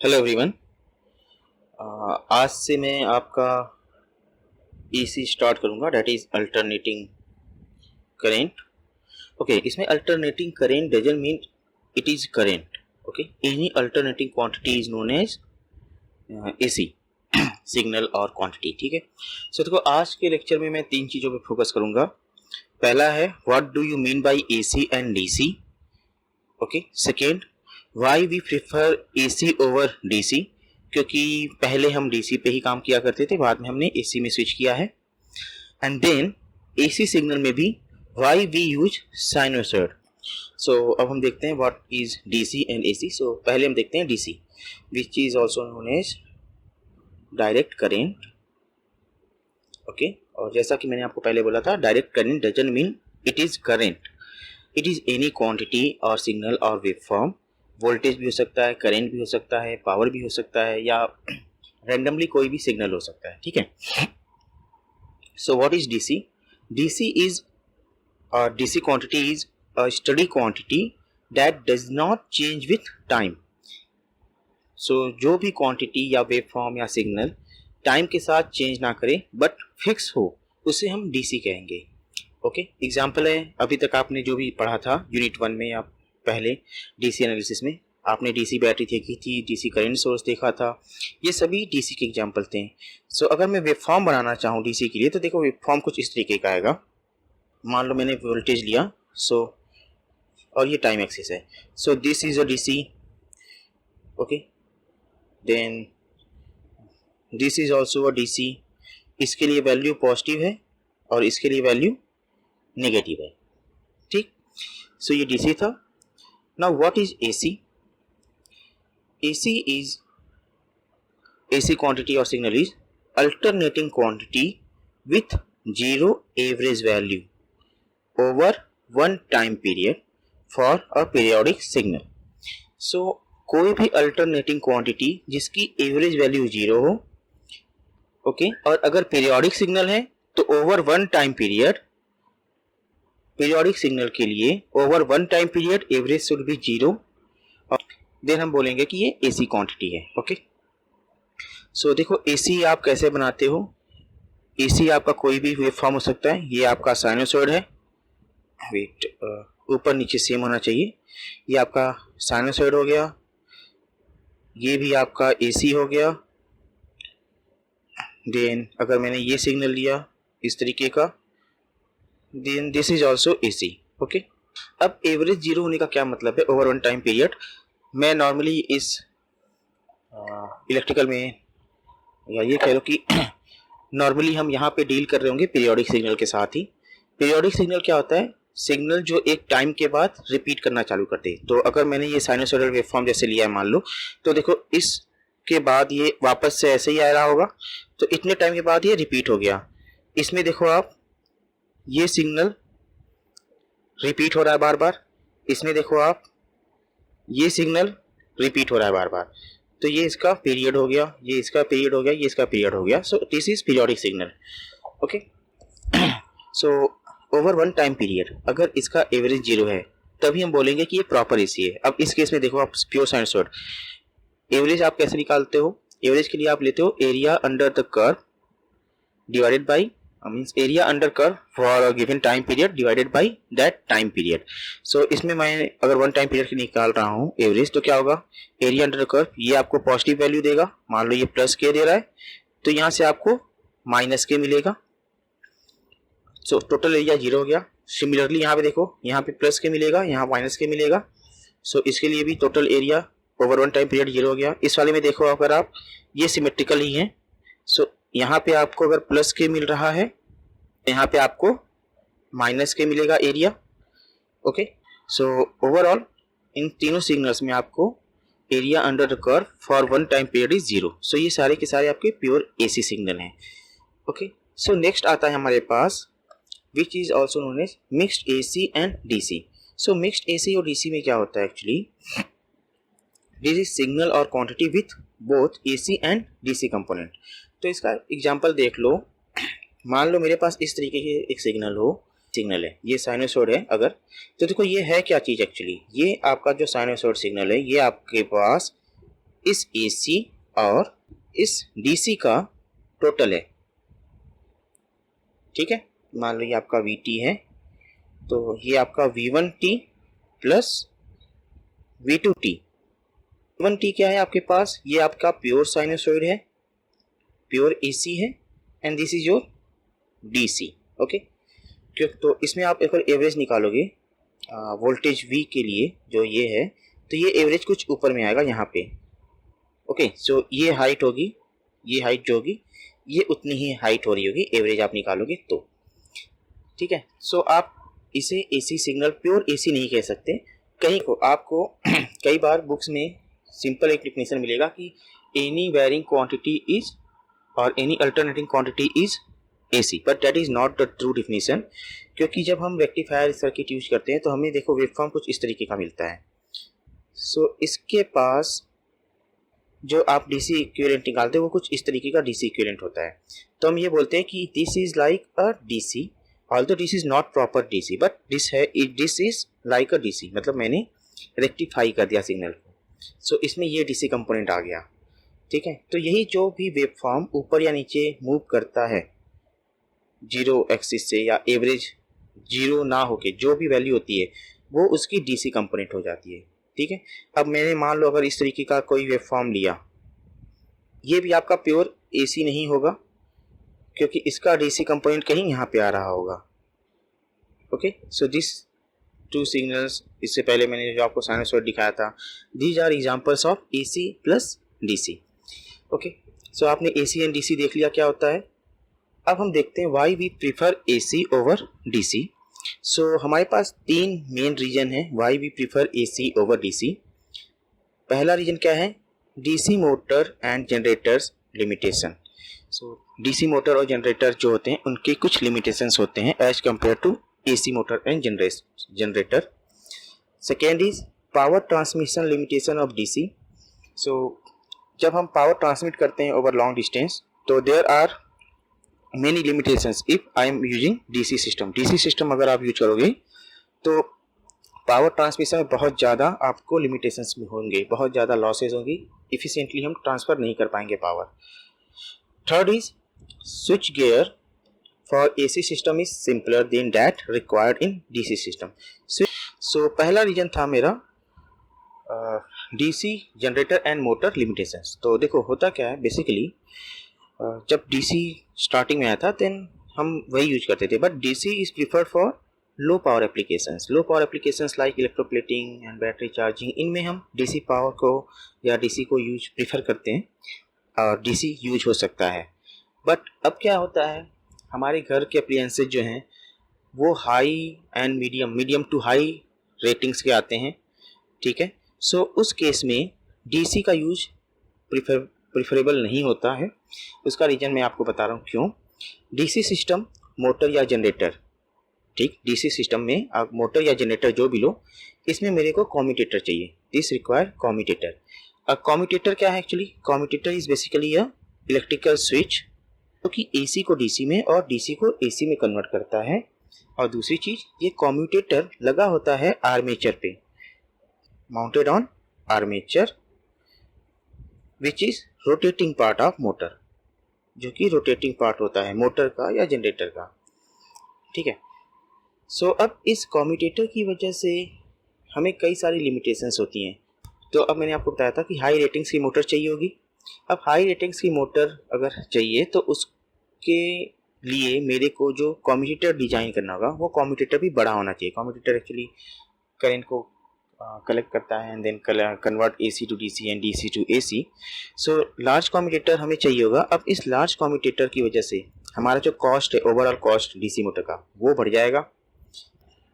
Hello everyone. आज से मैं आपका ईसी स्टार्ट करूंगा, that is alternating current. Okay, इसमें alternating current doesn't mean it is current. Okay, any alternating quantity is known as AC signal or quantity. ठीक है। सो देखो, आज के लेक्चर में मैं तीन चीज़ों पे फोकस करूंगा। पहला है what do you mean by AC and DC. Okay, second why we prefer AC over DC, क्योंकि पहले हम डीसी पे ही काम किया करते थे, बाद में हमने एसी में स्विच किया है। एंड देन एसी सिग्नल में भी why we use sinusoid. So अब हम देखते हैं what is DC and AC. So पहले हम देखते हैं DC, which is also known as direct current. Okay, और जैसा कि मैंने आपको पहले बोला था, direct current doesn't mean it is current. It is any quantity or signal or waveform. Voltage भी हो सकता है, करंट भी हो सकता है, पावर भी हो सकता है, या रैंडमली कोई भी सिग्नल हो सकता है। ठीक है। So what is DC? DC is DC quantity is a steady quantity that does not change with time. So जो भी क्वांटिटी या वेव फॉर्म या सिग्नल टाइम के साथ चेंज ना करे बट फिक्स हो, उसे हम डीसी कहेंगे। ओके, एग्जाम्पल है, अभी तक आपने जो भी पढ़ा था यूनिट 1 में या पहले डीसी एनालिसिस में, आपने डीसी बैटरी देखी थी, डीसी करंट सोर्स देखा था, ये सभी डीसी के एग्जाम्पल थे। सो अगर मैं वेव फॉर्म बनाना चाहूँ डीसी के लिए, तो देखो वेव फॉर्म कुछ इस तरीके का आएगा। मान लो मैंने वोल्टेज लिया, और ये टाइम एक्सिस है। So this is a DC. Okay, then this is also a DC. इसके लिए वैल्यू पॉजिटिव है और इसके लिए वैल्यू नेगेटिव है। ठीक। सो ये डीसी था। Now what is AC? AC quantity or signal is alternating quantity with zero average value over one time period for a periodic signal. So कोई भी अल्टरनेटिंग क्वांटिटी जिसकी एवरेज वैल्यू जीरो हो, okay, और अगर periodic signal है तो over one time period, periodic signal के लिए over one time period average should be zero, और देन हम बोलेंगे कि ये एसी क्वांटिटी है। ओके, सो देखो एसी आप कैसे बनाते हो। एसी आपका कोई भी वेव फॉर्म हो सकता है। ये आपका साइनोसॉइड है, वेट, ऊपर नीचे सेम होना चाहिए। ये आपका साइनोसॉइड हो गया, ये भी आपका एसी हो गया। देन अगर मैंने ये सिग्नल लिया इस तरीके का, then this is also AC. Okay, अब एवरेज जीरो होने का क्या मतलब है? Over one time period. मैं नॉर्मली इस इलेक्ट्रिकल में, या ये कह लो कि नॉर्मली हम यहाँ पे डील कर रहे होंगे पीरियोडिक सिग्नल के साथ ही। पीरियोडिक सिग्नल क्या होता है? सिग्नल जो एक टाइम के बाद रिपीट करना चालू करते हैं। तो अगर मैंने ये साइनोसॉइडल वेवफॉर्म जैसे लिया है मान लो, तो देखो इसके बाद ये वापस से ऐसे ही आ रहा होगा, तो इतने टाइम के बाद ये रिपीट हो गया। इसमें देखो आप, ये सिग्नल रिपीट हो रहा है बार बार। इसमें देखो आप, ये सिग्नल रिपीट हो रहा है बार बार। तो ये इसका पीरियड हो गया, ये इसका पीरियड हो गया, ये इसका पीरियड हो गया। सो this is periodic signal. Okay, so over one time period अगर इसका एवरेज जीरो है, तभी हम बोलेंगे कि ये प्रॉपर एसी है। अब इस केस में देखो आप, प्योर साइनसॉइड एवरेज आप कैसे निकालते हो? एवरेज के लिए आप लेते हो area under the curve divided by, means area under curve for a given time period divided by that time period. So इसमें मैं अगर वन टाइम पीरियड की निकाल रहा हूँ एवरेज, तो क्या होगा? एरिया अंडर कर्व, ये आपको पॉजिटिव वैल्यू देगा। मान लो ये प्लस के दे रहा है, तो यहाँ से आपको माइनस के मिलेगा। सो टोटल एरिया जीरो हो गया। सिमिलरली यहाँ पे देखो, यहाँ पे प्लस के मिलेगा, यहाँ माइनस के मिलेगा। सो इसके लिए भी total area over one time period zero हो गया। इस वाले में देखो अगर आप, ये सिमेट्रिकल ही है। सो यहाँ पे आपको अगर प्लस के मिल रहा है, यहाँ पे आपको माइनस के मिलेगा एरिया। ओके, सो ओवरऑल इन तीनों सिग्नल्स में आपको area under the curve for one time period is zero. So ये सारे के सारे आपके प्योर एसी सिग्नल हैं। ओके, सो नेक्स्ट आता है हमारे पास which is also known as mixed AC and DC. So mixed AC और डीसी में क्या होता है actually? This is signal or quantity with both AC and DC component. तो इसका एग्जांपल देख लो। मान लो मेरे पास इस तरीके के एक सिग्नल है, ये साइनोसॉइड है अगर, तो देखो ये है क्या चीज़ एक्चुअली? ये आपका जो साइनोसॉइड सिग्नल है, ये आपके पास इस AC और इस DC का टोटल है। ठीक है, मान लो ये आपका VT है, तो ये आपका V1T प्लस V2T। V1T क्या है आपके पास, ये आपका प्योर साइनोसॉइड है, प्योर AC है, and this is your DC। Okay, क्यों, तो इसमें आप अगर एवरेज निकालोगे वोल्टेज V के लिए जो ये है, तो ये एवरेज कुछ ऊपर में आएगा यहाँ पे। ओके, सो ये हाइट होगी, ये हाइट जो होगी ये उतनी ही हाइट हो रही होगी, एवरेज आप निकालोगे तो। ठीक है, सो आप इसे AC सिग्नल, प्योर AC नहीं कह सकते। कहीं को आपको कई बार बुक्स में सिंपल एक डिफिनेशन मिलेगा कि एनी वेरिंग क्वांटिटी इज और any alternating quantity is AC, but that is not the true definition. क्योंकि जब हम रेक्टिफायर सर्किट यूज करते हैं तो हमें देखो वेवफॉर्म कुछ इस तरीके का मिलता है। सो इसके पास जो आप DC इक्विवेलेंट निकालते हैं वो कुछ इस तरीके का DC इक्विवेलेंट होता है। तो हम ये बोलते हैं कि this is like a DC, although this is not proper DC, but this is like a DC, मतलब मैंने रेक्टिफाई कर दिया सिग्नल को। सो इसमें ये DC कंपोनेंट आ गया। ठीक है, तो यही जो भी वेवफॉर्म ऊपर या नीचे मूव करता है जीरो एक्सिस से, या एवरेज जीरो ना होके जो भी वैल्यू होती है वो उसकी DC कंपोनेंट हो जाती है। ठीक है, अब मैंने मान लो अगर इस तरीके का कोई वेवफॉर्म लिया, ये भी आपका प्योर AC नहीं होगा क्योंकि इसका DC कंपोनेंट कहीं यहाँ पे आ रहा होगा। Okay, so this two signals, इससे पहले मैंने जो आपको साइनसॉइड दिखाया था, these are examples of AC plus DC। Okay, so आपने AC एंड DC देख लिया क्या होता है। अब हम देखते हैं why we prefer AC over DC। So हमारे पास तीन मेन रीजन है why we prefer AC over DC। पहला रीजन क्या है, DC motor and generators limitation. So DC motor और जनरेटर जो होते हैं उनके कुछ लिमिटेशंस होते हैं as compare to AC motor and generator. Second is power transmission limitation of DC। So जब हम पावर ट्रांसमिट करते हैं ओवर लॉन्ग डिस्टेंस तो there are many limitations if I am using DC system. DC system अगर आप use करोगे तो power transmission में बहुत ज़्यादा आपको लिमिटेशंस में होंगे, बहुत ज़्यादा लॉसेज होंगी, इफिशिएंटली हम ट्रांसफ़र नहीं कर पाएंगे power. Third is switch gear for AC system is simpler than that required in DC system. So पहला रीजन था मेरा DC generator and motor limitations. तो देखो होता क्या है बेसिकली, जब DC स्टार्टिंग में आया था देन हम वही यूज करते थे, but DC is preferred for low power applications. Low power applications like electroplating and battery charging, इनमें हम DC पावर को या DC को यूज प्रीफर करते हैं और DC यूज हो सकता है। बट अब क्या होता है, हमारे घर के अप्लायंसेज जो हैं वो high and medium to high ratings के आते हैं। ठीक है, सो उस केस में DC का यूज प्रिफरेबल नहीं होता है। उसका रीज़न मैं आपको बता रहा हूँ क्यों। DC सिस्टम, मोटर या जनरेटर, ठीक, DC सिस्टम में आप मोटर या जनरेटर जो भी लो, इसमें मेरे को कॉम्यूटेटर चाहिए, दिस रिक्वायर कॉम्यूटेटर। अब कॉम्यूटेटर क्या है actually, commutator is basically a electrical switch जो कि AC को DC में और DC को AC में कन्वर्ट करता है। और दूसरी चीज़, ये कॉम्यूटेटर लगा होता है आर्मेचर पे, mounted on armature which is rotating part of motor, जो कि रोटेटिंग पार्ट होता है मोटर का या जनरेटर का। ठीक है, सो अब इस कॉम्यूटेटर की वजह से हमें कई सारी लिमिटेशंस होती हैं। तो अब मैंने आपको बताया था कि हाई रेटिंग्स की मोटर चाहिए होगी। अब हाई रेटिंग्स की मोटर अगर चाहिए तो उसके लिए मेरे को जो कॉम्यूटेटर डिजाइन करना होगा वो कॉम्यूटेटर भी बड़ा होना चाहिए। कॉम्यूटेटर एक्चुअली करंट को कलेक्ट करता है and then convert AC to DC and DC to AC। So large commutator हमें चाहिए होगा। अब इस लार्ज कॉम्यूटेटर की वजह से हमारा जो कॉस्ट है, ओवरऑल कॉस्ट DC मोटर का, वो बढ़ जाएगा।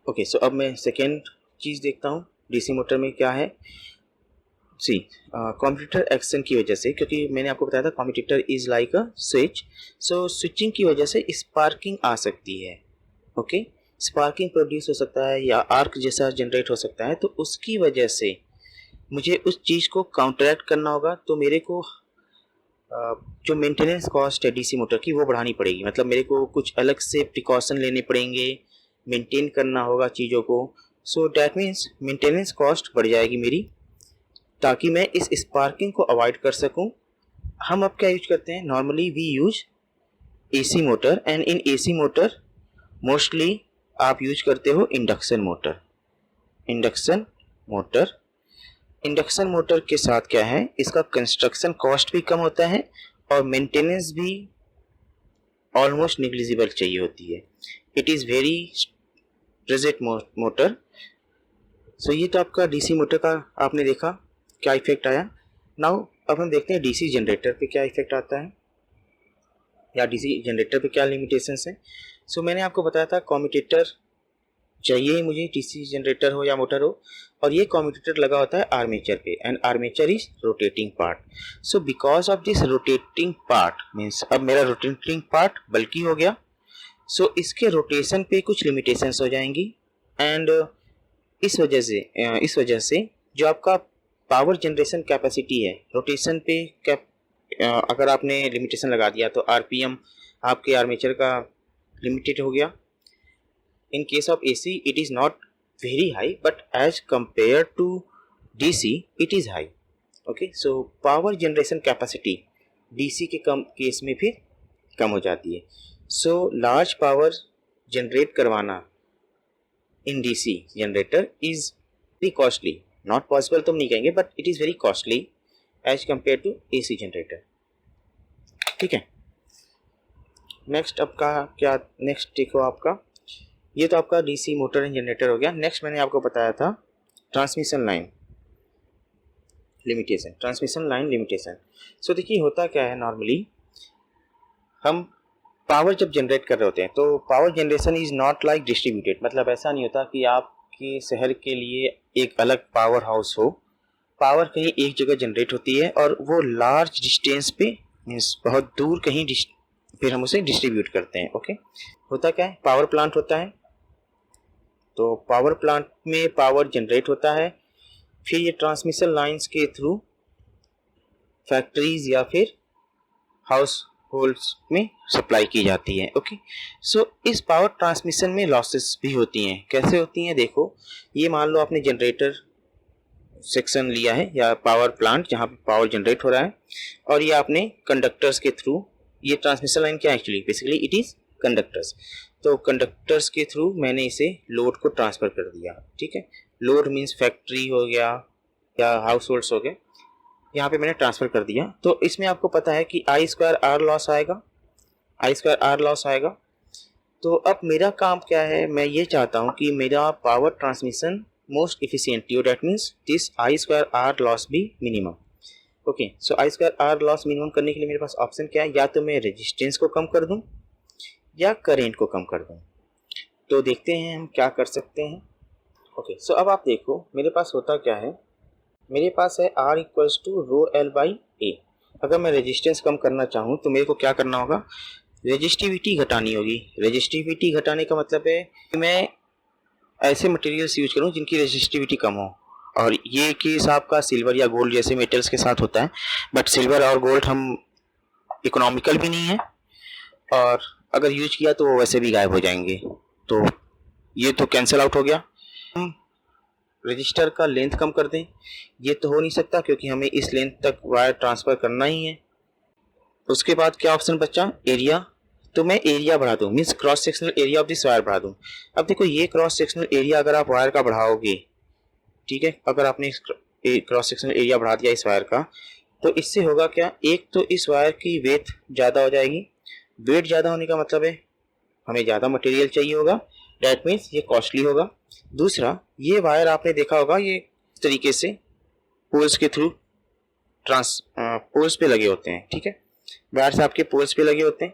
ओके, सो अब मैं सेकेंड चीज़ देखता हूँ DC मोटर में क्या है। सी कॉम्यूटेटर एक्शन की वजह से, क्योंकि मैंने आपको बताया था commutator is like a switch, so switching की वजह से स्पार्किंग आ सकती है। ओके, स्पार्किंग प्रोड्यूस हो सकता है या आर्क जैसा जनरेट हो सकता है। तो उसकी वजह से मुझे उस चीज़ को काउंटरैक्ट करना होगा। तो मेरे को जो मेंटेनेंस कॉस्ट है DC मोटर की वो बढ़ानी पड़ेगी, मतलब मेरे को कुछ अलग से प्रिकॉशन लेने पड़ेंगे, मेंटेन करना होगा चीज़ों को। So that means maintenance cost बढ़ जाएगी मेरी। ताकि मैं इस स्पार्किंग को अवॉइड कर सकूं, हम अब क्या यूज करते हैं, normally we use AC motor, and in AC motor mostly आप यूज करते हो induction motor. Induction motor, induction motor के साथ क्या है, इसका कंस्ट्रक्शन कॉस्ट भी कम होता है और मेंटेनेंस भी ऑलमोस्ट निग्लिजिबल चाहिए होती है। It is very present motor. So ये तो आपका डीसी मोटर का आपने देखा क्या इफेक्ट आया। नाउ अब हम देखते हैं डीसी जनरेटर पे क्या इफेक्ट आता है या डीसी जनरेटर पे क्या लिमिटेशंस हैं। सो मैंने आपको बताया था कम्यूटेटर चाहिए ही मुझे, डीसी जनरेटर हो या मोटर हो, और ये कम्यूटेटर लगा होता है आर्मेचर पे, and armature is rotating part. So because of this rotating part means अब मेरा रोटेटिंग पार्ट बल्कि हो गया, सो इसके रोटेशन पे कुछ लिमिटेशंस हो जाएंगी, एंड इस वजह से जो आपका पावर जनरेशन कैपेसिटी है रोटेशन पे अगर आपने लिमिटेशन लगा दिया तो आरपीएम आपके आर्मेचर का लिमिटेड हो गया। In case of AC, it is not very high, but as compared to DC, it is high. Okay, so power generation capacity DC के कम केस में फिर कम हो जाती है। So large power generate करवाना in DC generator is very costly. Not possible तो हम नहीं कहेंगे, but it is very costly as compared to AC generator. ठीक है। नेक्स्ट आपका क्या, नेक्स्ट देखो आपका, ये तो आपका डीसी मोटर एंड जनरेटर हो गया। नेक्स्ट मैंने आपको बताया था transmission line limitation, transmission line limitation. So देखिए होता क्या है, नॉर्मली हम पावर जब जनरेट कर रहे होते हैं तो power generation is not like distributed, मतलब ऐसा नहीं होता कि आपके शहर के लिए एक अलग पावर हाउस हो। पावर कहीं एक जगह जनरेट होती है और वो लार्ज डिस्टेंस पे मीन्स बहुत दूर कहीं फिर हम उसे डिस्ट्रीब्यूट करते हैं। ओके, होता क्या है, पावर प्लांट होता है, तो पावर प्लांट में पावर जनरेट होता है, फिर ये ट्रांसमिशन लाइंस के थ्रू फैक्ट्रीज या फिर हाउस होल्ड्स में सप्लाई की जाती है। ओके, सो इस पावर ट्रांसमिशन में लॉसेस भी होती हैं। कैसे होती हैं, देखो ये मान लो आपने जनरेटर सेक्शन लिया है या पावर प्लांट जहाँ पे पावर जनरेट हो रहा है, और ये आपने कंडक्टर्स के थ्रू, ये ट्रांसमिशन लाइन क्या है actually, basically it is conductors, तो कंडक्टर्स के थ्रू मैंने इसे लोड को ट्रांसफ़र कर दिया। ठीक है, लोड मीन्स फैक्ट्री हो गया या हाउस होल्ड्स हो गए, यहाँ पे मैंने ट्रांसफ़र कर दिया। तो इसमें आपको पता है कि आई स्क्वायर आर लॉस आएगा, आई स्क्वायर आर लॉस आएगा। तो अब मेरा काम क्या है, मैं ये चाहता हूँ कि मेरा पावर ट्रांसमिशन मोस्ट इफिशियंटली हो, that means this I square R loss भी minimum. Okay, so I square R loss minimum करने के लिए मेरे पास ऑप्शन क्या है, या तो मैं रेजिस्टेंस को कम कर दूँ या करेंट को कम कर दूँ। तो देखते हैं हम क्या कर सकते हैं। ओके, सो अब आप देखो मेरे पास होता क्या है, मेरे पास है R equals to rho L by A. अगर मैं रेजिस्टेंस कम करना चाहूँ तो मेरे को क्या करना होगा, रेजिस्टिविटी घटानी होगी। रेजिस्टिविटी घटाने का मतलब है कि मैं ऐसे मटेरियल्स यूज करूँ जिनकी रेजिस्टिविटी कम हो, और ये केस आपका सिल्वर या गोल्ड जैसे मेटल्स के साथ होता है, बट सिल्वर और गोल्ड हम इकोनॉमिकल भी नहीं है, और अगर यूज किया तो वो वैसे भी गायब हो जाएंगे, तो ये तो कैंसिल आउट हो गया। हम रजिस्टर का लेंथ कम कर दें, ये तो हो नहीं सकता क्योंकि हमें इस लेंथ तक वायर ट्रांसफ़र करना ही है। उसके बाद क्या ऑप्शन बचा, एरिया, तो मैं एरिया बढ़ा दूँ, means cross sectional area of this wire बढ़ा दूँ। अब देखो ये क्रॉस सेक्शनल एरिया अगर आप वायर का बढ़ाओगे, ठीक है, अगर आपने क्रॉस सेक्शनल एरिया बढ़ा दिया इस वायर का, तो इससे होगा क्या, एक तो इस वायर की वेट ज़्यादा हो जाएगी, वेट ज़्यादा होने का मतलब है हमें ज़्यादा मटेरियल चाहिए होगा, डैट मीन्स ये कॉस्टली होगा। दूसरा, ये वायर आपने देखा होगा ये इस तरीके से पोल्स के थ्रू पोल्स पे लगे होते हैं। ठीक है, वायर्स आपके पोल्स पे लगे होते हैं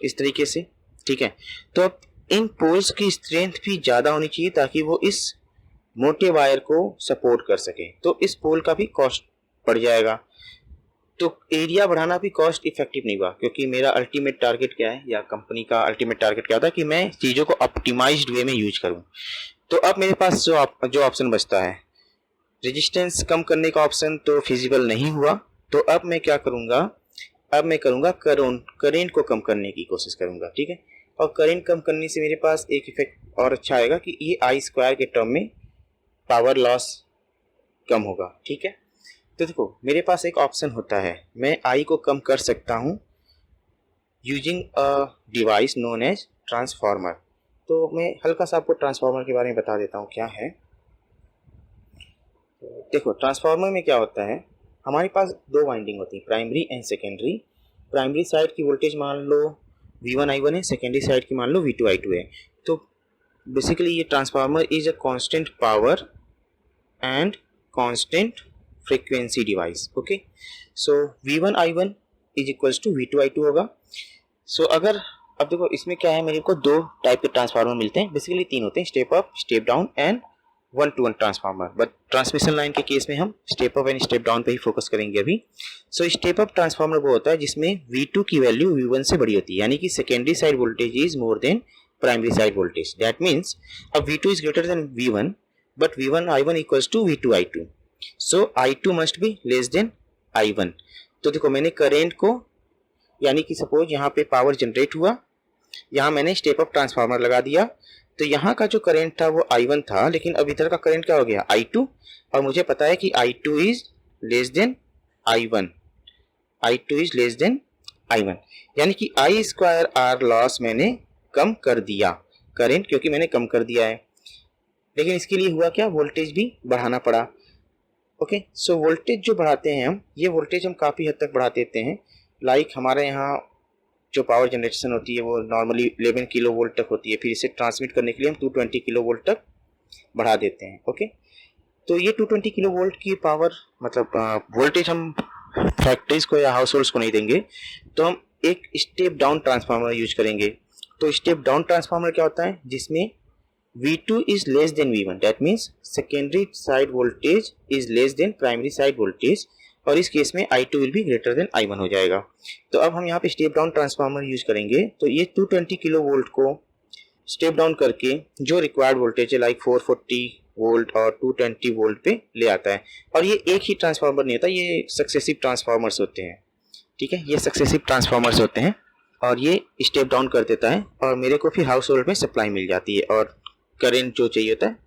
इस तरीके से। ठीक है, तो अब इन पोल्स की स्ट्रेंथ भी ज़्यादा होनी चाहिए ताकि वो इस मोटे वायर को सपोर्ट कर सके, तो इस पोल का भी कॉस्ट बढ़ जाएगा। तो एरिया बढ़ाना भी कॉस्ट इफेक्टिव नहीं हुआ, क्योंकि मेरा अल्टीमेट टारगेट क्या है, या कंपनी का अल्टीमेट टारगेट क्या होता है कि मैं चीज़ों को ऑप्टिमाइज्ड वे में यूज करूं। तो अब मेरे पास जो ऑप्शन बचता है, रेजिस्टेंस कम करने का ऑप्शन तो फिजिबल नहीं हुआ, तो अब मैं क्या करूंगा, अब मैं करूंगा करेंट को कम करने की कोशिश करूंगा। ठीक है, और करेंट कम करने से मेरे पास एक इफेक्ट और अच्छा आएगा कि ये आई स्क्वायर के टर्म में पावर लॉस कम होगा। ठीक है, तो देखो मेरे पास एक ऑप्शन होता है, मैं आई को कम कर सकता हूँ using a device known as transformer. तो मैं हल्का सा आपको ट्रांसफार्मर के बारे में बता देता हूँ क्या है। देखो ट्रांसफार्मर में क्या होता है, हमारे पास दो वाइंडिंग होती है, primary and secondary. Primary side की वोल्टेज मान लो V1 I1 है, सेकेंडरी साइड की मान लो V2 I2 है। तो बेसिकली ये transformer is a constant power and constant frequency device. Okay, so V1 I1 is equals to V2 I2 होगा। सो अगर अब देखो इसमें क्या है, मेरे को दो टाइप के ट्रांसफार्मर मिलते हैं, बेसिकली तीन होते हैं, step up, step down and 1-to-1 transformer. But transmission line के केस में हम step up and step down पे ही फोकस करेंगे अभी। सो स्टेप अप ट्रांसफार्मर वो होता है जिसमें V2 की वैल्यू V1 से बड़ी होती है, यानी कि secondary side voltage is more than primary side voltage. That means अब V2 is greater than V1 but V1 I1 equals to V2 I2, so I2 must be less than I1। तो देखो मैंने करेंट को, यानी कि suppose यहाँ पे power generate हुआ, यहाँ मैंने स्टेप अप ट्रांसफार्मर लगा दिया, तो यहाँ का जो करंट था वो I1 था, लेकिन अब इधर का करंट क्या हो गया I2, और मुझे पता है कि I2 is less than I1, I2 is less than I1, यानी कि I स्क्वायर R लॉस मैंने कम कर दिया, करंट क्योंकि मैंने कम कर दिया है। लेकिन इसके लिए हुआ क्या, वोल्टेज भी बढ़ाना पड़ा। ओके, सो वोल्टेज जो बढ़ाते हैं हम, ये वोल्टेज हम काफ़ी हद तक बढ़ा देते हैं। लाइक हमारे यहाँ जो पावर जनरेशन होती है वो नॉर्मली 11 किलो वोल्ट तक होती है, फिर इसे ट्रांसमिट करने के लिए हम 220 किलो वोल्ट तक बढ़ा देते हैं। ओके, तो ये 220 किलो वोल्ट की पावर, मतलब वोल्टेज हम फैक्ट्रीज को या हाउस होल्ड्स को नहीं देंगे, तो हम एक स्टेप डाउन ट्रांसफार्मर यूज करेंगे। तो स्टेप डाउन ट्रांसफार्मर क्या होता है, जिसमें V2 is less than V1, that means secondary side voltage is less than primary side voltage, और इस केस में I2 will be greater than I1 हो जाएगा। तो अब हम यहाँ पे स्टेप डाउन ट्रांसफार्मर यूज करेंगे, तो ये 220 किलो वोल्ट को स्टेप डाउन करके जो रिक्वायर्ड वोल्टेज है लाइक 440 वोल्ट और 220 वोल्ट पे ले आता है। और ये एक ही ट्रांसफार्मर नहीं होता, ये सक्सेसिव ट्रांसफार्मर्स होते हैं। ठीक है, ये सक्सेसिव ट्रांसफार्मर्स होते हैं और ये स्टेप डाउन कर देता है और मेरे को फिर हाउस होल्ड में सप्लाई मिल जाती है, और करंट जो चाहिए होता है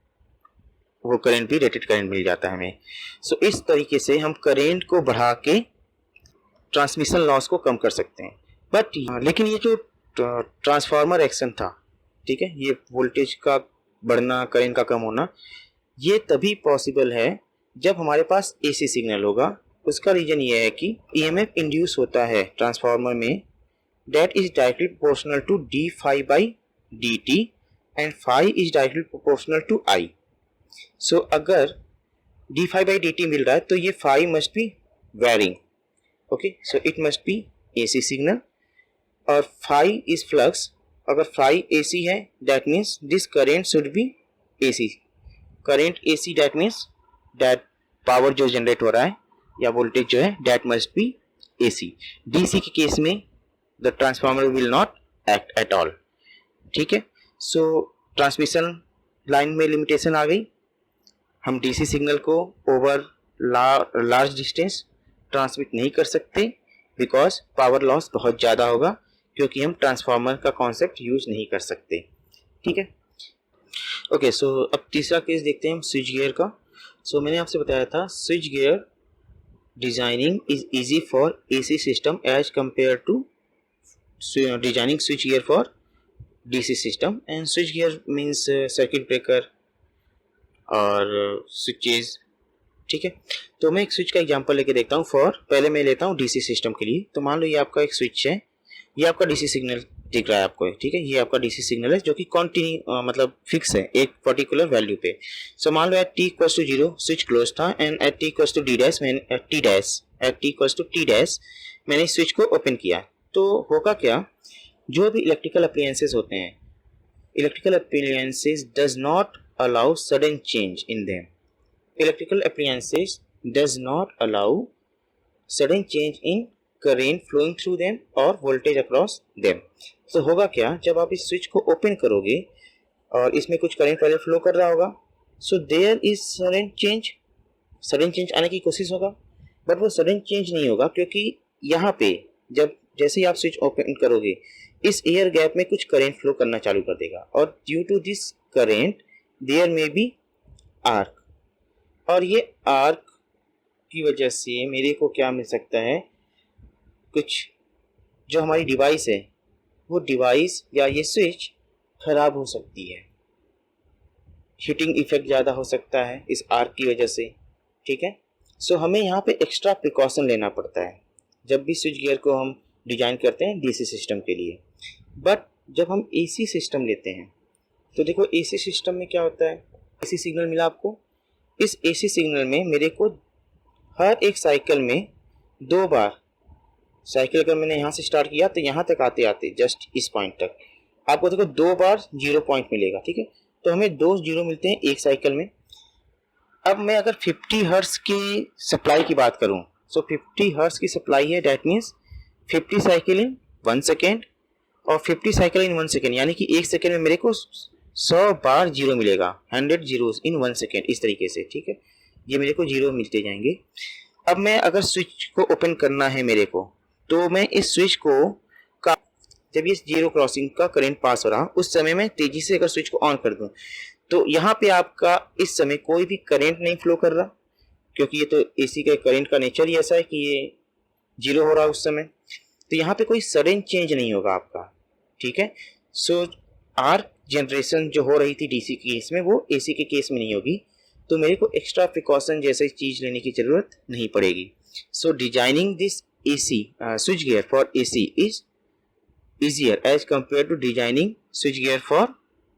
वो करंट भी रेटेड करंट मिल जाता है हमें। सो इस तरीके से हम करंट को बढ़ा के ट्रांसमिशन लॉस को कम कर सकते हैं। बट लेकिन ये जो ट्रांसफार्मर एक्शन था, ठीक है, ये वोल्टेज का बढ़ना, करंट का कम होना, ये तभी पॉसिबल है जब हमारे पास एसी सिग्नल होगा। उसका रीजन ये है कि ईएमएफ इंड्यूस होता है ट्रांसफार्मर में, that is directly proportional to d phi by d t and phi is directly proportional to I. So अगर d phi by d t मिल रहा है तो ये phi must be varying. Okay, so it must be AC signal, और phi is flux. अगर phi AC है that means this current should be AC, current AC, that means that power जो generate हो रहा है या वोल्टेज जो है that must be AC. DC के केस में the transformer will not act at all. ठीक है, सो ट्रांसमिशन लाइन में लिमिटेशन आ गई, हम डीसी सिग्नल को ओवर लार्ज डिस्टेंस ट्रांसमिट नहीं कर सकते बिकॉज पावर लॉस बहुत ज़्यादा होगा, क्योंकि हम ट्रांसफार्मर का कॉन्सेप्ट यूज नहीं कर सकते। ठीक है, ओके, सो अब तीसरा केस देखते हैं हम स्विच गियर का। सो मैंने आपसे बताया था switch gear designing is easy for AC system as compare to designing switch gear for DC system, and switch gear means circuit breaker और switches। ठीक है, तो मैं एक स्विच का एग्जांपल लेके देखता हूँ। पहले मैं लेता हूँ DC सिस्टम के लिए। तो मान लो ये आपका एक स्विच है, ये आपका DC सिग्नल दिख रहा है आपको, ठीक है, ये आपका DC सिग्नल है जो कि कंटिन्यू मतलब फिक्स है एक पर्टिकुलर वैल्यू पे। सो मान लो at t equals to 0 switch close था, and at t equals to d dash at t equals to t dash मैंने स्विच को ओपन किया। तो होगा क्या, जो भी इलेक्ट्रिकल अप्लायंसेस होते हैं, electrical appliances does not allow sudden change in them. Electrical appliances does not allow sudden change in current flowing through them और वोल्टेज अक्रॉस देम। तो होगा क्या, जब आप इस स्विच को ओपन करोगे और इसमें कुछ करंट पहले फ्लो कर रहा होगा, so there is sudden change आने की कोशिश होगा, बट वो सडन चेंज नहीं होगा, क्योंकि यहाँ पे जब जैसे ही आप स्विच ओपन करोगे इस एयर गैप में कुछ करंट फ्लो करना चालू कर देगा, और due to this current there may be arc, और ये आर्क की वजह से मेरे को क्या मिल सकता है, कुछ जो हमारी डिवाइस है वो डिवाइस या ये स्विच खराब हो सकती है, हीटिंग इफेक्ट ज़्यादा हो सकता है इस आर्क की वजह से। ठीक है, सो हमें यहाँ पे एक्स्ट्रा प्रिकॉशन लेना पड़ता है जब भी स्विच गियर को हम डिजाइन करते हैं डीसी सिस्टम के लिए। बट जब हम एसी सिस्टम लेते हैं तो देखो एसी सिस्टम में क्या होता है, एसी सिग्नल मिला आपको, इस एसी सिग्नल में मेरे को हर एक साइकिल में 2 बार, साइकिल अगर मैंने यहाँ से स्टार्ट किया तो यहाँ तक आते आते जस्ट इस पॉइंट तक आपको देखो 2 बार 0 पॉइंट मिलेगा। ठीक है, तो हमें 2 0 मिलते हैं एक साइकिल में। अब मैं अगर 50 हर्ट्ज की सप्लाई की बात करूं, सो 50 हर्ट्ज की सप्लाई है, that means 50 cycle in 1 second और 50 साइकिल इन 1 सेकेंड, यानी कि 1 सेकेंड में मेरे को 100 बार 0 मिलेगा, 100 जीरोस इन 1 सेकेंड, इस तरीके से। ठीक है, ये मेरे को 0 मिलते जाएंगे। अब मैं अगर स्विच को ओपन करना है मेरे को, तो मैं इस स्विच को जब ये 0 क्रॉसिंग का करंट पास हो रहा उस समय मैं तेजी से अगर स्विच को ऑन कर दूं तो यहाँ पे आपका इस समय कोई भी करंट नहीं फ्लो कर रहा, क्योंकि ये तो एसी के करंट का नेचर ही ऐसा है कि ये 0 हो रहा है उस समय, तो यहाँ पे कोई सडन चेंज नहीं होगा आपका। ठीक है, सो आर्क जनरेशन जो हो रही थी डीसी के केस में वो एसी के केस में नहीं होगी, तो मेरे को एक्स्ट्रा प्रिकॉशन जैसे चीज लेने की जरूरत नहीं पड़ेगी। So designing this AC switch gear for AC is easier as compared to designing switch gear for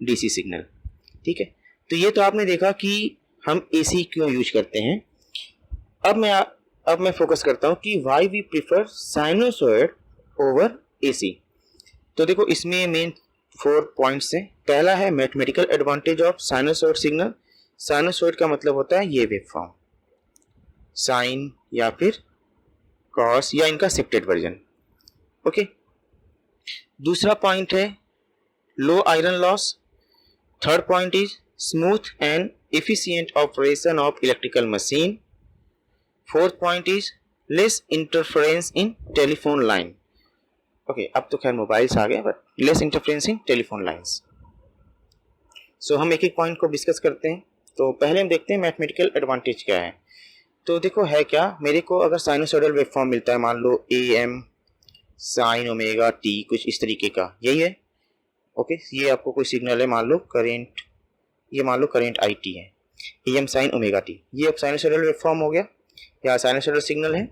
DC signal। ठीक है, तो ये तो आपने देखा कि हम AC क्यों यूज करते हैं। अब मैं फोकस करता हूँ कि why we prefer sinusoid over AC। तो देखो इसमें मेन 4 पॉइंट्स हैं। पहला है mathematical advantage of sinusoid signal. Sinusoid का मतलब होता है ये वेवफॉर्म, साइन या फिर कॉस या इनका शिफ्टेड वर्जन। ओके, दूसरा पॉइंट है low iron loss. Third point is smooth and efficient operation of electrical machine. Fourth point is less interference in telephone line. Okay, अब तो खैर मोबाइल्स आ गए, but less interference in telephone lines. So हम एक एक point को discuss करते हैं। तो पहले हम देखते हैं मैथमेटिकल एडवांटेज क्या है। तो देखो है क्या, मेरे को अगर साइनोसॉइडल वेवफॉर्म मिलता है, मान लो AM साइन ओमेगा टी, कुछ इस तरीके का, यही है। ओके, ये आपको कोई सिग्नल है, मान लो करंट, ये मान लो करंट IT है, AM साइन ओमेगा टी, ये अब साइनोसॉइडल वेवफॉर्म हो गया या साइनोसॉइडल सिग्नल है।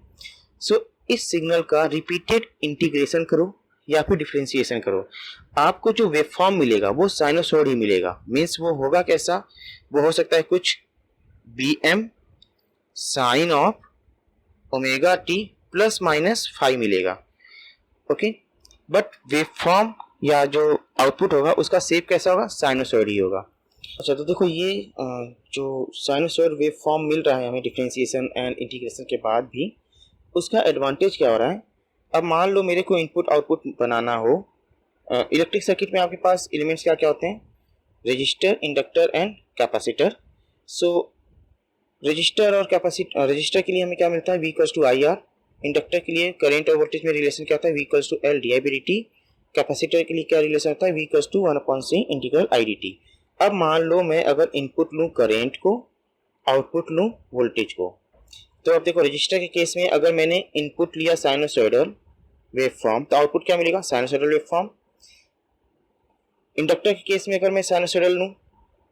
सो इस सिग्नल का रिपीटेड इंटीग्रेशन करो या फिर डिफरेंशिएशन करो, आपको जो वेवफॉर्म मिलेगा वो साइनोसॉइड ही मिलेगा। मीन्स वो होगा कैसा, वो हो सकता है कुछ BM sine of omega T plus minus 5 मिलेगा। ओके, बट वेवफॉर्म या जो आउटपुट होगा उसका शेप कैसा होगा, साइनोसॉइड ही होगा। अच्छा, तो देखो ये जो साइनोसॉइड वेवफॉर्म मिल रहा है हमें डिफरेंशिएशन एंड इंटीग्रेशन के बाद भी, उसका एडवांटेज क्या हो रहा है। अब मान लो मेरे को इनपुट आउटपुट बनाना हो, इलेक्ट्रिक सर्किट में आपके पास एलिमेंट्स क्या क्या होते हैं, register, inductor and capacitor. So register और कैपेसिटर, रजिस्टर के लिए हमें क्या मिलता है, V/IR। इंडक्टर के लिए करंट और वोल्टेज में रिलेशन क्या होता है, V/L di/dt। कैपेसिटर के लिए क्या रिलेशन होता है, V/1/C इंटीग्रल I/dt। अब मान लो मैं अगर इनपुट लूँ करंट को, आउटपुट लूँ वोल्टेज को, तो अब देखो रजिस्टर के केस में अगर मैंने इनपुट लिया साइनोसॉइडल वेवफॉर्म तो आउटपुट क्या मिलेगा, साइनोसॉइडल वेवफॉर्म। इंडक्टर के केस में अगर मैं साइनोसॉइडल लूँ,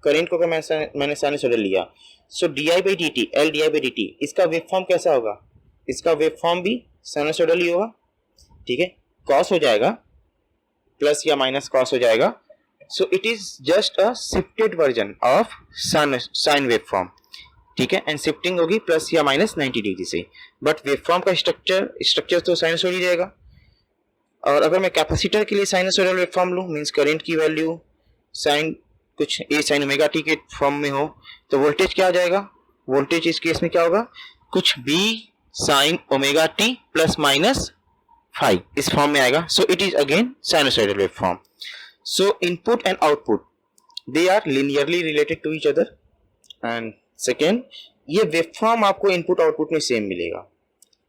करंट को अगर मैंने साइनोसॉइडल लिया, सो di/dt, L di/dt, इसका वेवफॉर्म कैसा होगा, इसका वेवफॉर्म भी साइनोसॉइडल ही होगा। ठीक है, कॉस हो जाएगा, प्लस या माइनस कॉस हो जाएगा। सो it is just a shifted version of sine waveform. ठीक है, एंड शिफ्टिंग होगी प्लस या माइनस 90 डिग्री से, बट वेवफॉर्म का स्ट्रक्चर तो साइनोसॉइड ही रहेगा। और अगर मैं कैपेसिटर के लिए साइनोसॉइडल वेवफॉर्म लूँ, मीन्स करंट की वैल्यू साइन कुछ ए साइन ओमेगा टी के फॉर्म में हो, तो वोल्टेज क्या आ जाएगा, वोल्टेज इस केस में क्या होगा, कुछ B sine omega T plus minus 5 इस फॉर्म में आएगा। So it is again sinusoidal waveform. So input and output they are linearly related to each other. And second, ये वेवफॉर्म आपको इनपुट आउटपुट में सेम मिलेगा,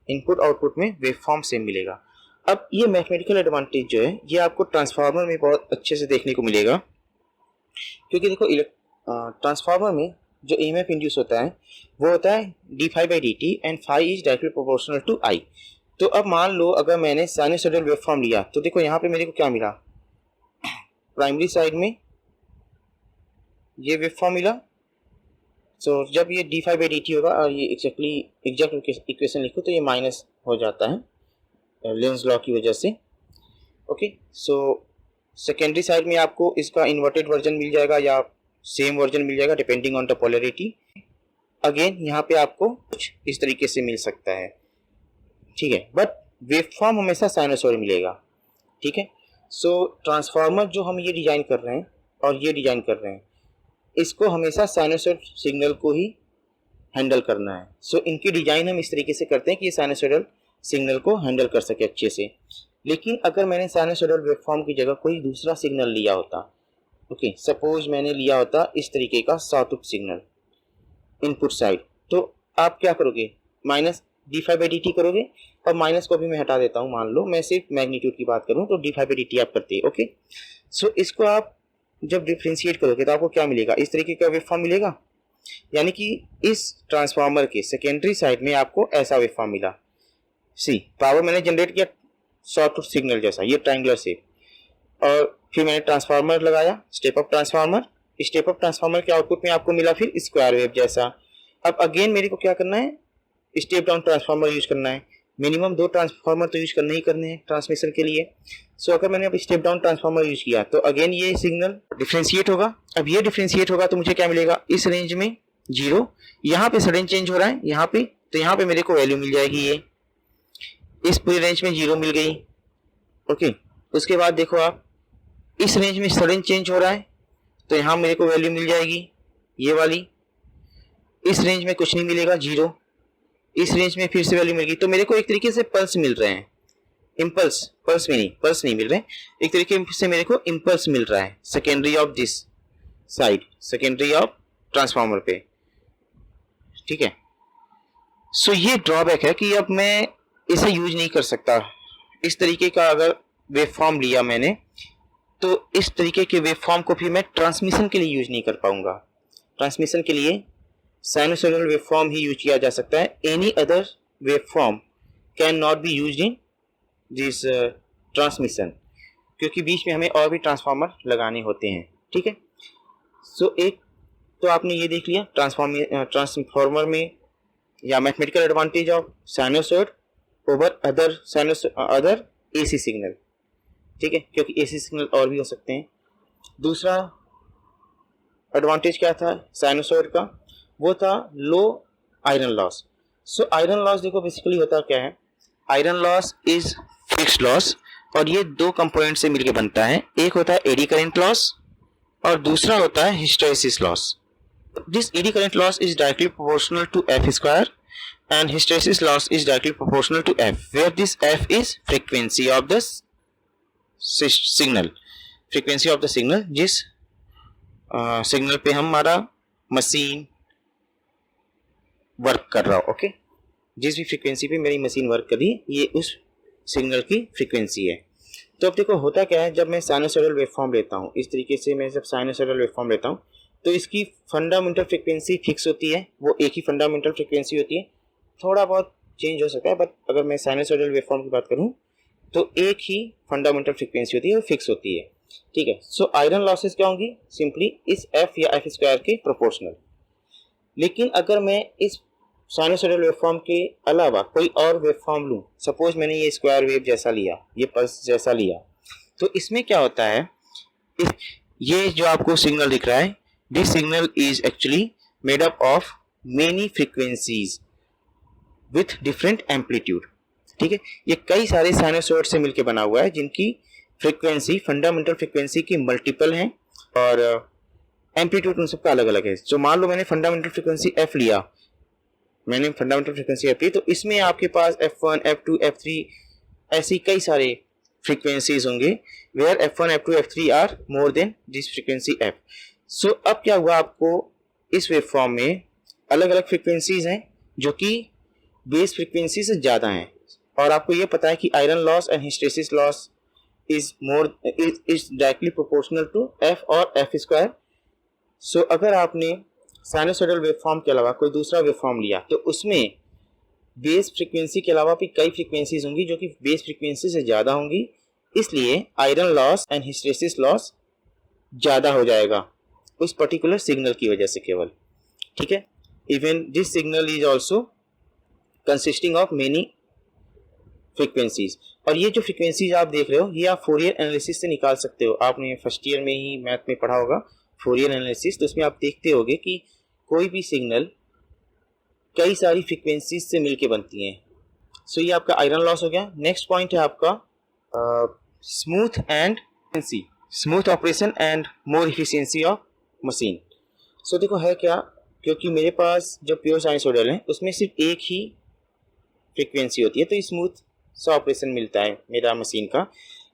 इनपुट आउटपुट में waveform same मिलेगा। अब ये मैथमेटिकल एडवांटेज जो है ये आपको ट्रांसफार्मर में बहुत अच्छे से देखने को मिलेगा, क्योंकि देखो ट्रांसफार्मर में जो EMF इंड्यूस होता है वो होता है d∅dt and phi is directly proportional to I। तो अब मान लो अगर मैंने साइनसॉइडल वेवफॉर्म लिया तो देखो यहाँ पे मेरे को क्या मिला, प्राइमरी साइड में ये वेवफॉर्म मिला। सो जब ये d∅dt होगा और ये एग्जैक्ट इक्वेशन लिखो तो ये माइनस हो जाता है लेंस लॉ की वजह से। ओके, सो सेकेंडरी साइड में आपको इसका इन्वर्टेड वर्जन मिल जाएगा या सेम वर्जन मिल जाएगा depending on the polarity. Again यहाँ पे आपको कुछ इस तरीके से मिल सकता है, ठीक है, बट वेवफॉर्म हमेशा साइनसॉइड मिलेगा, ठीक है। सो ट्रांसफार्मर जो हम ये डिजाइन कर रहे हैं और ये डिजाइन कर रहे हैं, इसको हमेशा साइनसॉइड सिग्नल को ही हैंडल करना है। सो इनकी डिजाइन हम इस तरीके से करते हैं कि ये साइनसॉइडल सिग्नल को हैंडल कर सके अच्छे से। लेकिन अगर मैंने साइनसॉइडल वेवफॉर्म की जगह कोई दूसरा सिग्नल लिया होता, ओके, सपोज मैंने लिया होता इस तरीके का सॉटूथ सिग्नल इनपुट साइड, तो आप क्या करोगे, माइनस d∅dt करोगे। और माइनस को भी मैं हटा देता हूँ, मान लो मैं सिर्फ मैग्नीट्यूड की बात करूँ तो d∅dt आप करते हैं। ओके, सो इसको आप जब डिफ्रेंशिएट करोगे तो आपको क्या मिलेगा, इस तरीके का वेवफॉर्म मिलेगा। यानी कि इस ट्रांसफार्मर के सेकेंडरी साइड में आपको ऐसा वेवफॉर्म मिला। सी पावर मैंने जनरेट किया सॉटूथ सिग्नल जैसा, ये ट्रायंगुलर शेप, और फिर मैंने ट्रांसफार्मर लगाया, step up transformer. Step up transformer के आउटपुट में आपको मिला फिर स्क्वायर वेव जैसा। अब अगेन मेरे को क्या करना है, स्टेप डाउन ट्रांसफार्मर यूज करना है। मिनिमम 2 ट्रांसफार्मर तो यूज करने ही करने हैं ट्रांसमिशन के लिए। सो अगर मैंने अब स्टेप डाउन ट्रांसफार्मर यूज किया तो अगेन ये सिग्नल डिफ्रेंशिएट होगा। अब ये डिफ्रेंशिएट होगा तो मुझे क्या मिलेगा, इस रेंज में 0, यहाँ पे सडन चेंज हो रहा है यहाँ पे, तो यहाँ पे मेरे को वैल्यू मिल जाएगी, ये इस पूरी रेंज में 0 मिल गई। ओके, उसके बाद देखो आप इस रेंज में सडन चेंज हो रहा है तो यहाँ मेरे को वैल्यू मिल जाएगी ये वाली। इस रेंज में कुछ नहीं मिलेगा, 0। इस रेंज में फिर से वैल्यू मिलेगी। तो मेरे को एक तरीके से पल्स मिल रहे हैं, इम्पल्स, पल्स नहीं मिल रहे, एक तरीके से मेरे को इम्पल्स मिल रहा है secondary of this side, secondary of transformer पे, ठीक है। सो ये ड्रॉबैक है कि अब मैं इसे यूज नहीं कर सकता। इस तरीके का अगर वेवफॉर्म लिया मैंने तो इस तरीके के वेवफॉर्म को भी मैं ट्रांसमिशन के लिए यूज नहीं कर पाऊंगा। ट्रांसमिशन के लिए साइनसॉइडल वेवफॉर्म ही यूज किया जा सकता है। Any other waveform can not be used in this transmission, क्योंकि बीच में हमें और भी ट्रांसफार्मर लगाने होते हैं, ठीक है। सो एक तो आपने ये देख लिया ट्रांसफार्मर में या mathematical advantage of sinusoid over other AC signal, ठीक है, क्योंकि एसी सिग्नल और भी हो सकते हैं। दूसरा एडवांटेज क्या था साइनसॉइड का, वो था low iron loss. So iron loss देखो बेसिकली होता क्या है, iron loss is fixed loss और ये 2 कंपोनेंट से मिलकर बनता है। एक होता है एडी करंट लॉस और दूसरा होता है hysteresis loss. This eddy current loss is directly proportional to F square and hysteresis loss is directly proportional to f, where this f is frequency of the signal, frequency of the signal जिस signal पे हमारा machine work कर रहा हो। Okay, जिस भी frequency पे मेरी मशीन वर्क कर रही है ये उस सिग्नल की फ्रीक्वेंसी है। तो अब देखो होता क्या है, जब मैं साइनसॉइडल वेवफॉर्म लेता हूँ इस तरीके से, मैं जब साइनसॉइडल वेवफॉर्म लेता हूँ तो इसकी फंडामेंटल फ्रीक्वेंसी फिक्स होती है, वो एक ही फंडामेंटल फ्रीक्वेंसी होती है, थोड़ा बहुत चेंज हो सकता है, बट अगर मैं साइनसॉइडल वेवफॉर्म की बात करूं तो एक ही फंडामेंटल फ्रीक्वेंसी होती है, वो फिक्स होती है, ठीक है। सो आयरन लॉसेस क्या होंगी, सिंपली इस एफ या एफ स्क्वायर के प्रोपोर्शनल। लेकिन अगर मैं इस साइनसॉइडल वेवफॉर्म के अलावा कोई और वेवफॉर्म लूं, सपोज मैंने ये स्क्वायर वेव जैसा लिया, ये पल्स जैसा लिया, तो इसमें क्या होता है, ये जो आपको सिग्नल दिख रहा है, this signal is actually made up of many frequencies with different amplitude, ठीक है। ये कई सारे साइनसॉइड से मिलकर बना हुआ है जिनकी फ्रीक्वेंसी फंडामेंटल फ्रीक्वेंसी की मल्टीपल है और एम्पलीट्यूड उन सबका अलग अलग है। जो मान लो मैंने फंडामेंटल फ्रीक्वेंसी एफ लिया, तो इसमें आपके पास F1, F2, F3 ऐसी कई सारे फ्रीक्वेंसीज होंगे, where F1, F2, F3 are more than this frequency F। सो अब क्या हुआ, आपको इस वेवफॉर्म में अलग अलग फ्रीक्वेंसीज हैं जो कि बेस फ्रीक्वेंसी से ज़्यादा हैं, और आपको ये पता है कि iron loss and hysteresis loss is directly proportional to F और एफ स्क्वायर। सो अगर आपने साइनोसॉइडल वेवफॉर्म के अलावा कोई दूसरा वेवफॉर्म लिया तो उसमें बेस फ्रीक्वेंसी के अलावा भी कई फ्रीक्वेंसीज होंगी जो कि बेस फ्रीक्वेंसी से ज़्यादा होंगी, इसलिए iron loss and hysteresis loss ज़्यादा हो जाएगा उस पर्टिकुलर सिग्नल की वजह से केवल। ठीक है, even this signal is also consisting of many frequencies. और ये जो फ्रीक्वेंसीज आप देख रहे हो ये आप फोरियर एनालिसिस से निकाल सकते हो। आपने फर्स्ट ईयर में ही मैथ में पढ़ा होगा फोरियर एनालिसिस, तो उसमें आप देखते होगे कि कोई भी सिग्नल कई सारी फ्रीक्वेंसीज से मिलके बनती हैं। सो ये आपका आयरन लॉस हो गया। नेक्स्ट पॉइंट है आपका smooth and smooth operation and more efficiency of machine. So देखो है क्या, क्योंकि मेरे पास जो प्योर साइनसॉइडल है उसमें सिर्फ एक ही फ्रीक्वेंसी होती है, तो स्मूथ सा ऑपरेशन मिलता है मेरा मशीन का।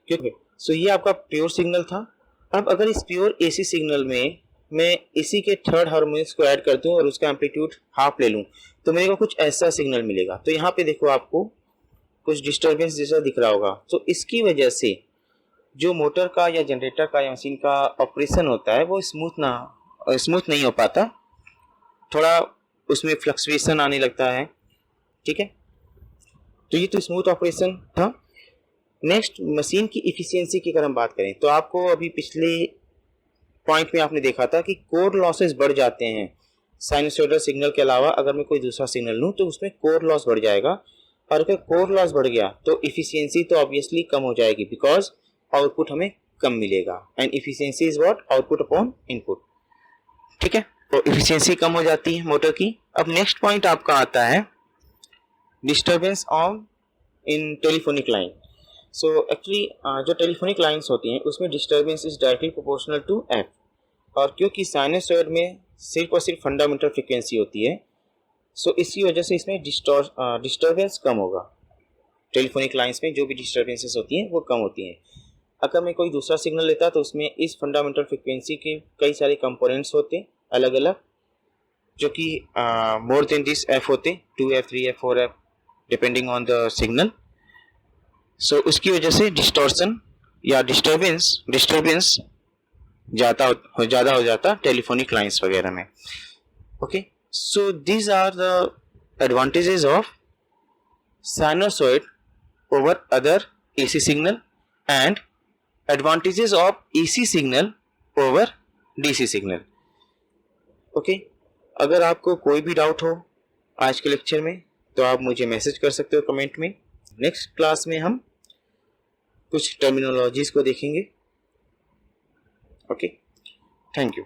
क्योंकि सो ये आपका प्योर सिग्नल था। अब अगर इस प्योर एसी सिग्नल में मैं इसी के थर्ड हार्मोनिक्स को ऐड कर दूं और उसका एम्पलीट्यूड हाफ ले लूं तो मेरे को कुछ ऐसा सिग्नल मिलेगा। तो यहाँ पे देखो आपको कुछ डिस्टर्बेंस जैसा दिख रहा होगा। तो इसकी वजह से जो मोटर का या जनरेटर का या मशीन का ऑपरेशन होता है वो स्मूथ नहीं हो पाता, थोड़ा उसमें फ्लक्चुएशन आने लगता है। ठीक है, तो ये तो स्मूथ ऑपरेशन था। नेक्स्ट मशीन की इफिशियंसी की अगर हम बात करें तो आपको अभी पिछले पॉइंट में आपने देखा था कि कोर लॉसेस बढ़ जाते हैं। साइनसॉइडल सिग्नल के अलावा अगर मैं कोई दूसरा सिग्नल लूँ तो उसमें कोर लॉस बढ़ जाएगा, और अगर कोर लॉस बढ़ गया तो इफिशियंसी तो ऑब्वियसली कम हो जाएगी बिकॉज आउटपुट हमें कम मिलेगा। And efficiency is what, output upon input. ठीक है, तो इफिशियंसी कम हो जाती है मोटर की। अब नेक्स्ट पॉइंट आपका आता है disturbance on in telephonic line. So actually जो टेलीफोनिक लाइंस होती हैं उसमें disturbance is directly proportional to F, और क्योंकि साइनसॉइड में सिर्फ और सिर्फ फंडामेंटल फ्रीक्वेंसी होती है सो इसी वजह से इसमें डिस्टर्बेंस कम होगा। टेलीफोनिक लाइंस में जो भी डिस्टर्बेंसेस होती हैं वो कम होती हैं। अगर मैं कोई दूसरा सिग्नल लेता तो उसमें इस फंडामेंटल फ्रीक्वेंसी के कई सारे कंपोनेंट्स होते अलग अलग, जो कि मोर देन दिस एफ होते, 2f 3f 4f depending on the signal. So उसकी वजह से डिस्टॉर्शन या डिस्टर्बेंस ज़्यादा हो जाता टेलीफोनिक लाइंस वगैरह में। Okay, so these are the advantages of sinusoid over other AC signal and advantages of AC signal over DC signal. Okay, अगर आपको कोई भी डाउट हो आज के लेक्चर में तो आप मुझे मैसेज कर सकते हो कमेंट में। नेक्स्ट क्लास में हम कुछ टर्मिनोलॉजीज को देखेंगे। Okay, thank you.